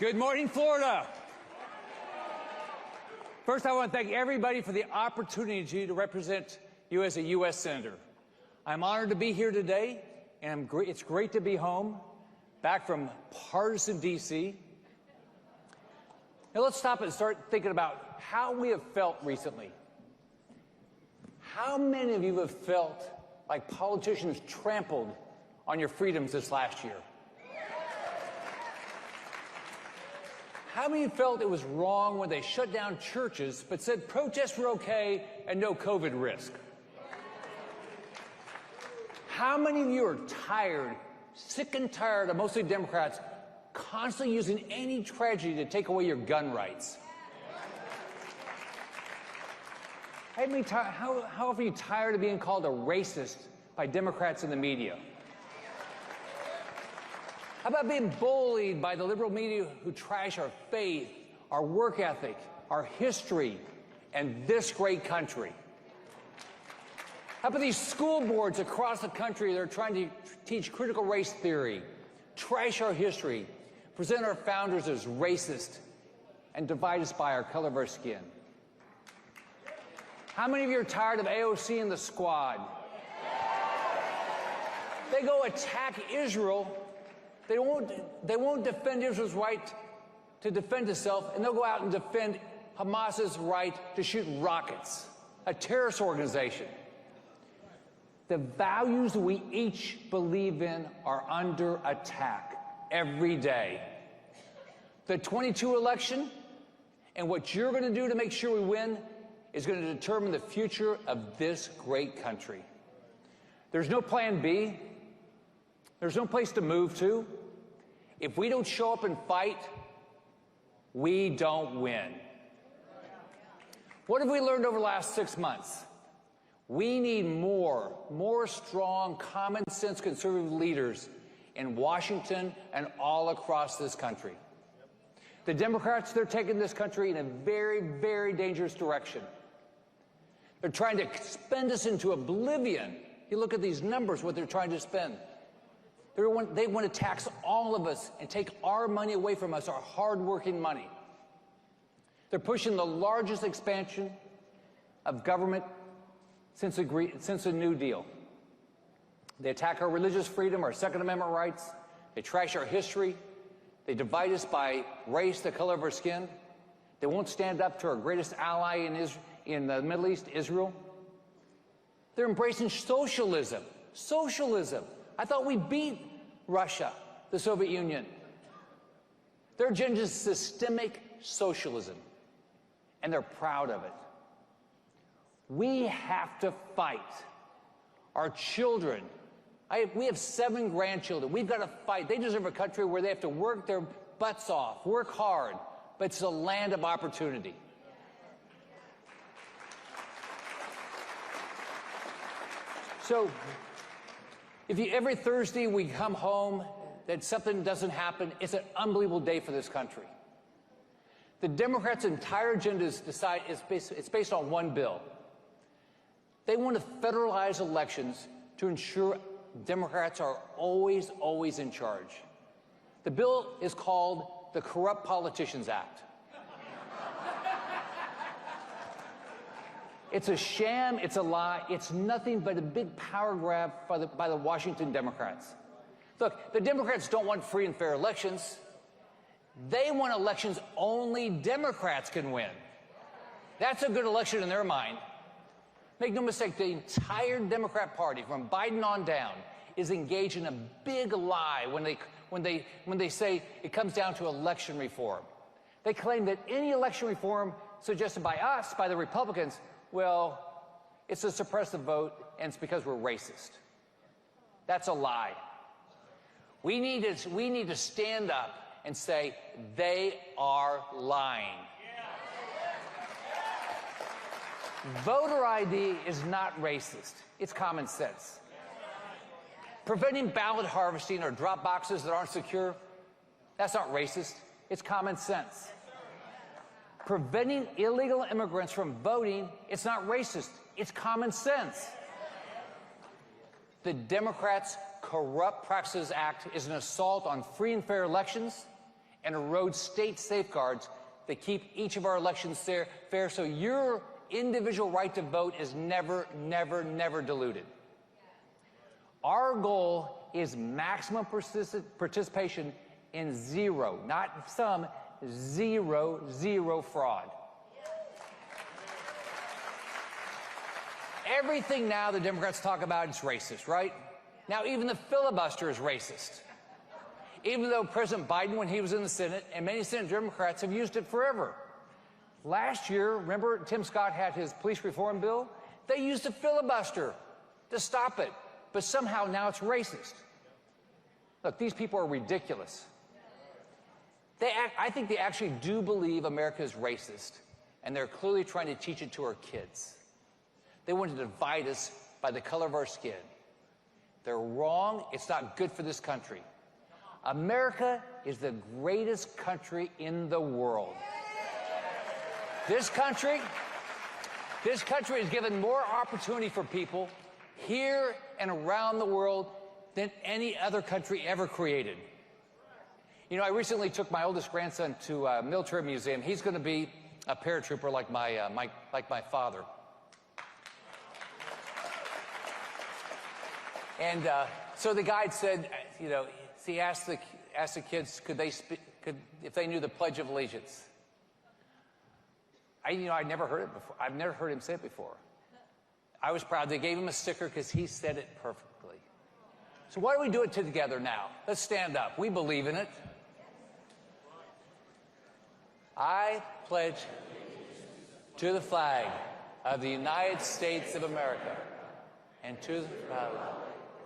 Good morning, Florida. First, I want to thank everybody for the opportunity to represent you as a U.S. Senator. I'm honored to be here today, and it's great to be home, back from partisan D.C. Now, let's stop and start thinking about how we have felt recently. How many of you have felt like politicians trampled on your freedoms this last year? How many felt it was wrong when they shut down churches but said protests were okay and no COVID risk? How many of you are tired, sick and tired of mostly Democrats constantly using any tragedy to take away your gun rights? How often are you tired of being called a racist by Democrats in the media? How about being bullied by the liberal media who trash our faith, our work ethic, our history, and this great country? How about these school boards across the country that are trying to teach critical race theory, trash our history, present our founders as racist, and divide us by our color of our skin? How many of you are tired of AOC and the Squad? They go attack Israel. They won't defend Israel's right to defend itself, and they'll go out and defend Hamas's right to shoot rockets, a terrorist organization. The values we each believe in are under attack every day. The 22 election and what you're going to do to make sure we win is going to determine the future of this great country. There's no plan B. There's no place to move to. If we don't show up and fight, we don't win. What have we learned over the last 6 months? We need more strong, common-sense conservative leaders in Washington and all across this country. The Democrats, they're taking this country in a very, very dangerous direction. They're trying to spend us into oblivion. You look at these numbers, what they're trying to spend. They want to tax all of us and take our money away from us, our hard-working money. They're pushing the largest expansion of government since the New Deal. They attack our religious freedom, our Second Amendment rights. They trash our history. They divide us by race, the color of our skin. They won't stand up to our greatest ally in the Middle East, Israel. They're embracing socialism. Socialism. I thought we beat Russia, the Soviet Union. Their agenda is systemic socialism, and they're proud of it. We have to fight. Our children, we have 7 grandchildren. We've got to fight. They deserve a country where they have to work their butts off, work hard, but it's a land of opportunity. So, if every Thursday we come home that something doesn't happen, it's an unbelievable day for this country. The Democrats' entire agenda is based on one bill. They want to federalize elections to ensure Democrats are always in charge. The bill is called the Corrupt Politicians Act. It's a sham, it's a lie, it's nothing but a big power grab by the Washington Democrats. Look, the Democrats don't want free and fair elections. They want elections only Democrats can win. That's a good election in their mind. Make no mistake, the entire Democrat Party, from Biden on down, is engaged in a big lie when they say it comes down to election reform. They claim that any election reform suggested by us, by the Republicans, well, it's a suppressive vote, and it's because we're racist. That's a lie. We need to stand up and say, they are lying. Voter ID is not racist. It's common sense. Preventing ballot harvesting or drop boxes that aren't secure, that's not racist. It's common sense. Preventing illegal immigrants from voting, it's not racist. It's common sense. The Democrats' Corrupt Practices Act is an assault on free and fair elections, and erode state safeguards that keep each of our elections fair so your individual right to vote is never, never, never diluted. Our goal is maximum participation in zero, not some, zero fraud. Everything now the Democrats talk about is racist, right? Now even the filibuster is racist. Even though President Biden, when he was in the Senate, and many Senate Democrats have used it forever. Last year, remember Tim Scott had his police reform bill? They used a filibuster to stop it, but somehow now it's racist. Look, these people are ridiculous. I think they actually do believe America is racist, and they're clearly trying to teach it to our kids. They want to divide us by the color of our skin. They're wrong. It's not good for this country. America is the greatest country in the world. This country has given more opportunity for people here and around the world than any other country ever created. You know, I recently took my oldest grandson to a military museum. He's going to be a paratrooper like my father. And so the guide said, you know, he asked the kids, if they knew the Pledge of Allegiance. I'd never heard it before. I've never heard him say it before. I was proud. They gave him a sticker because he said it perfectly. So why don't we do it together now? Let's stand up. We believe in it. I pledge to the flag of the United States of America and to the republic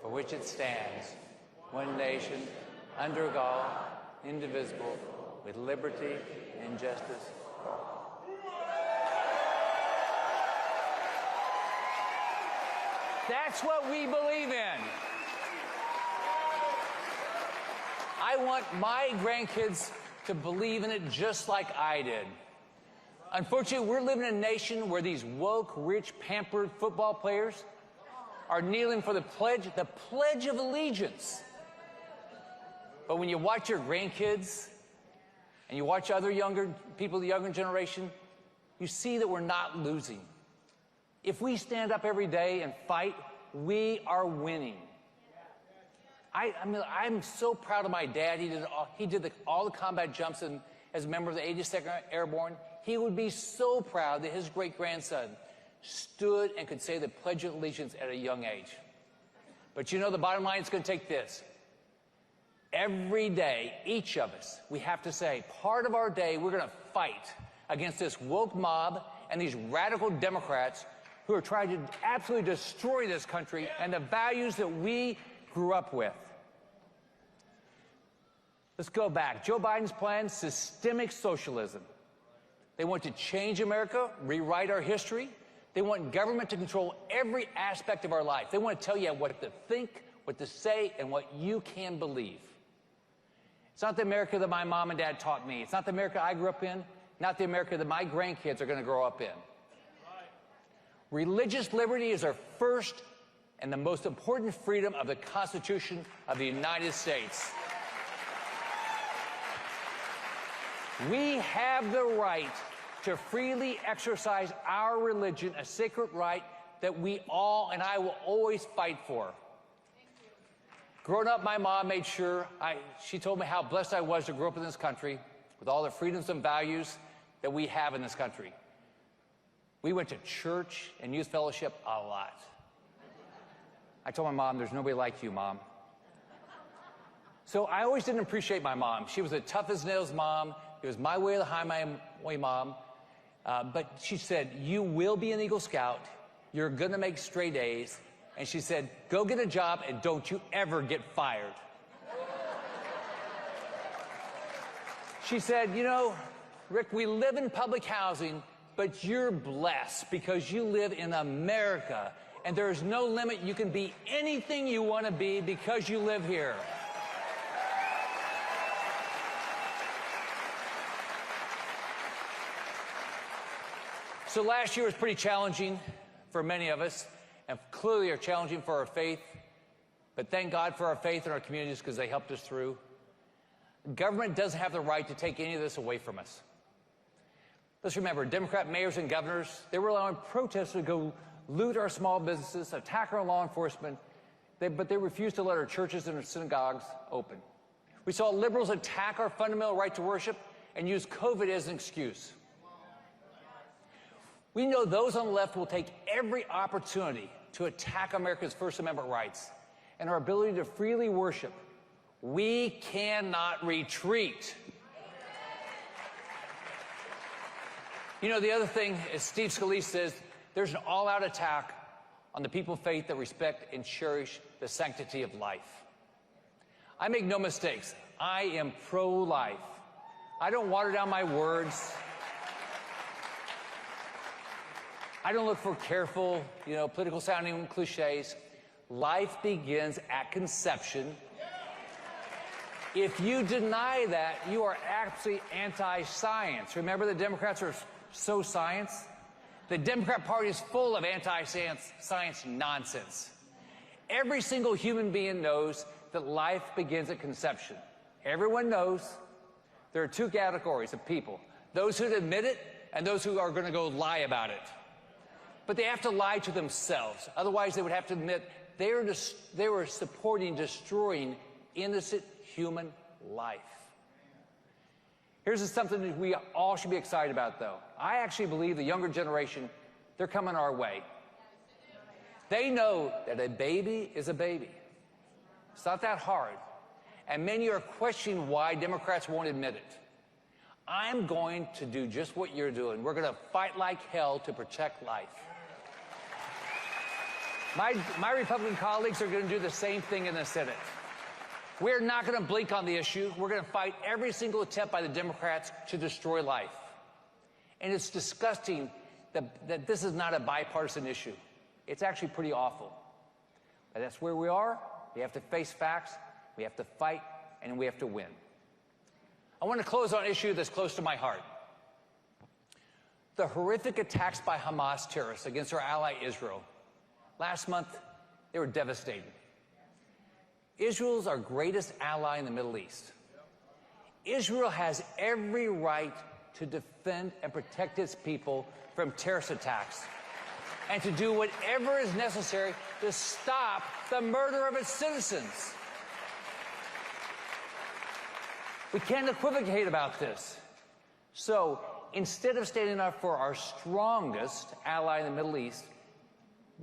for which it stands, one nation, under God, indivisible, with liberty and justice for all. That's what we believe in. I want my grandkids to believe in it just like I did. Unfortunately, we're living in a nation where these woke, rich, pampered football players are kneeling for the Pledge of Allegiance. But when you watch your grandkids and you watch other younger people, the younger generation, you see that we're not losing. If we stand up every day and fight, we are winning. I'm so proud of my dad. He did all the combat jumps as a member of the 82nd Airborne. He would be so proud that his great-grandson stood and could say the Pledge of Allegiance at a young age. But you know, the bottom line is going to take this. Every day, each of us, we have to say, part of our day, we're going to fight against this woke mob and these radical Democrats who are trying to absolutely destroy this country and the values that we grew up with. Let's go back. Joe Biden's plan, systemic socialism. They want to change America, rewrite our history. They want government to control every aspect of our life. They want to tell you what to think, what to say, and what you can believe. It's not the America that my mom and dad taught me. It's not the America I grew up in, not the America that my grandkids are going to grow up in. Religious liberty is our first and the most important freedom of the Constitution of the United States. We have the right to freely exercise our religion, a sacred right that we all and I will always fight for. Growing up, my mom made sure, she told me how blessed I was to grow up in this country with all the freedoms and values that we have in this country. We went to church and youth fellowship a lot. I told my mom, there's nobody like you, Mom. So I always didn't appreciate my mom. She was a tough-as-nails mom. It was my way or the highway mom. But she said, you will be an Eagle Scout. You're going to make straight A's. And she said, go get a job and don't you ever get fired. She said, you know, Rick, we live in public housing, but you're blessed because you live in America. And there is no limit. You can be anything you want to be because you live here. So last year was pretty challenging for many of us, and clearly are challenging for our faith. But thank God for our faith and our communities because they helped us through. Government doesn't have the right to take any of this away from us. Let's remember, Democrat mayors and governors, they were allowing protesters to go loot our small businesses, attack our law enforcement, but they refused to let our churches and our synagogues open. We saw liberals attack our fundamental right to worship and use COVID as an excuse. We know those on the left will take every opportunity to attack America's First Amendment rights and our ability to freely worship. We cannot retreat. You know, the other thing, as Steve Scalise says, there's an all-out attack on the people of faith that respect and cherish the sanctity of life. I make no mistakes. I am pro-life. I don't water down my words. I don't look for careful, political-sounding cliches. Life begins at conception. If you deny that, you are absolutely anti-science. Remember, the Democrats are so science? The Democrat Party is full of anti-science nonsense. Every single human being knows that life begins at conception. Everyone knows there are two categories of people: those who admit it and those who are going to go lie about it. But they have to lie to themselves. Otherwise, they would have to admit they were supporting destroying innocent human life. Here's something that we all should be excited about, though. I actually believe the younger generation, they're coming our way. They know that a baby is a baby. It's not that hard. And many are questioning why Democrats won't admit it. I'm going to do just what you're doing. We're going to fight like hell to protect life. My Republican colleagues are going to do the same thing in the Senate. We're not going to blink on the issue. We're going to fight every single attempt by the Democrats to destroy life. And it's disgusting that this is not a bipartisan issue. It's actually pretty awful. But that's where we are. We have to face facts, we have to fight, and we have to win. I want to close on an issue that's close to my heart. The horrific attacks by Hamas terrorists against our ally Israel. Last month, they were devastating. Israel's our greatest ally in the Middle East. Israel has every right to defend and protect its people from terrorist attacks and to do whatever is necessary to stop the murder of its citizens. We can't equivocate about this. So instead of standing up for our strongest ally in the Middle East,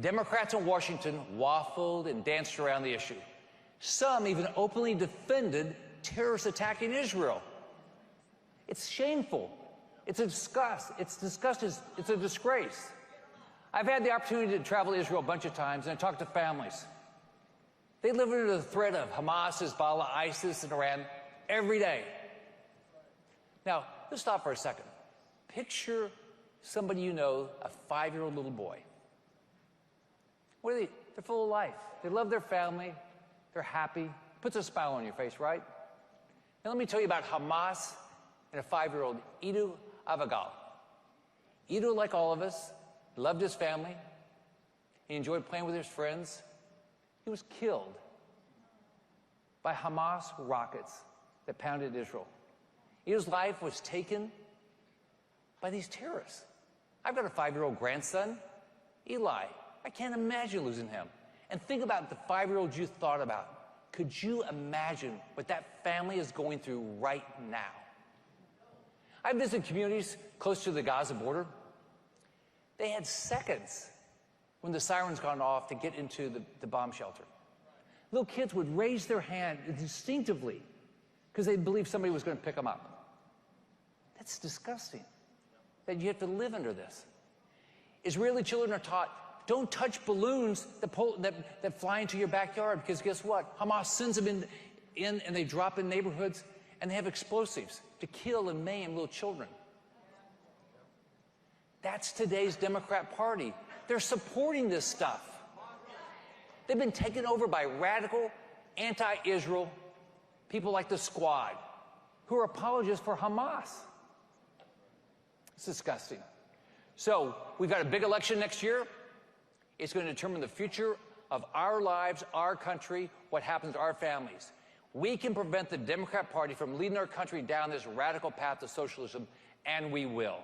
Democrats in Washington waffled and danced around the issue. Some even openly defended terrorists attacking Israel. It's shameful. It's a disgust. It's a disgrace. I've had the opportunity to travel to Israel a bunch of times, and I talked to families. They live under the threat of Hamas, Hezbollah, ISIS, and Iran every day. Now, let's stop for a second. Picture somebody you know, a 5-year-old little boy. What are they? They're full of life. They love their family. They're happy. Puts a smile on your face, right? Now let me tell you about Hamas and a 5-year-old, Idu Avagal. Idu, like all of us, loved his family. He enjoyed playing with his friends. He was killed by Hamas rockets that pounded Israel. Idu's life was taken by these terrorists. I've got a 5-year-old grandson, Eli. I can't imagine losing him. And think about the 5-year-old you thought about. Could you imagine what that family is going through right now? I visited communities close to the Gaza border. They had seconds when the sirens gone off to get into the bomb shelter. Little kids would raise their hand instinctively because they believed somebody was going to pick them up. That's disgusting, that you have to live under this. Israeli children are taught, don't touch balloons that fly into your backyard, because guess what? Hamas sends them in and they drop in neighborhoods, and they have explosives to kill and maim little children. That's today's Democrat Party. They're supporting this stuff. They've been taken over by radical, anti-Israel people like the Squad, who are apologists for Hamas. It's disgusting. So we've got a big election next year. It's going to determine the future of our lives, our country, what happens to our families. We can prevent the Democrat Party from leading our country down this radical path to socialism, and we will.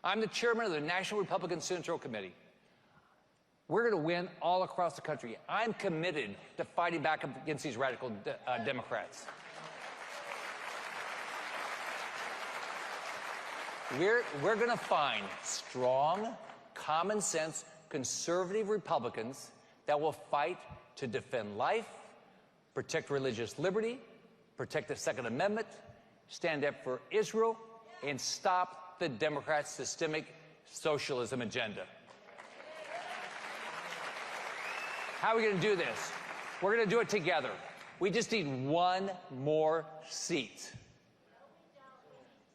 I'm the chairman of the National Republican Central Committee. We're going to win all across the country. I'm committed to fighting back against these radical Democrats. We're going to find strong, common-sense, conservative Republicans that will fight to defend life, protect religious liberty, protect the Second Amendment, stand up for Israel, and stop the Democrats' systemic socialism agenda. How are we going to do this? We're going to do it together. We just need one more seat.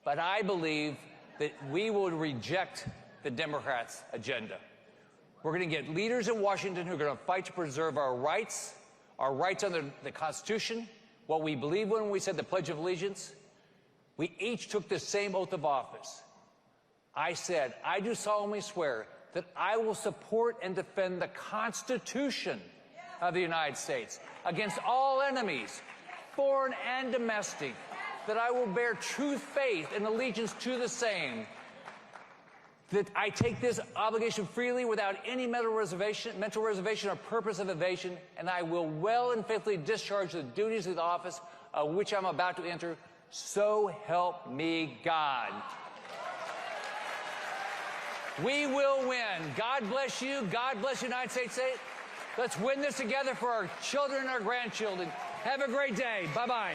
But I believe that we will reject the Democrats' agenda. We're going to get leaders in Washington who are going to fight to preserve our rights under the Constitution, what we believe when we said the Pledge of Allegiance. We each took the same oath of office. I said, I do solemnly swear that I will support and defend the Constitution of the United States against all enemies, foreign and domestic, that I will bear true faith and allegiance to the same, that I take this obligation freely without any mental reservation or purpose of evasion, and I will well and faithfully discharge the duties of the office of which I'm about to enter. So help me God. We will win. God bless you. God bless the United States. Let's win this together for our children and our grandchildren. Have a great day. Bye-bye.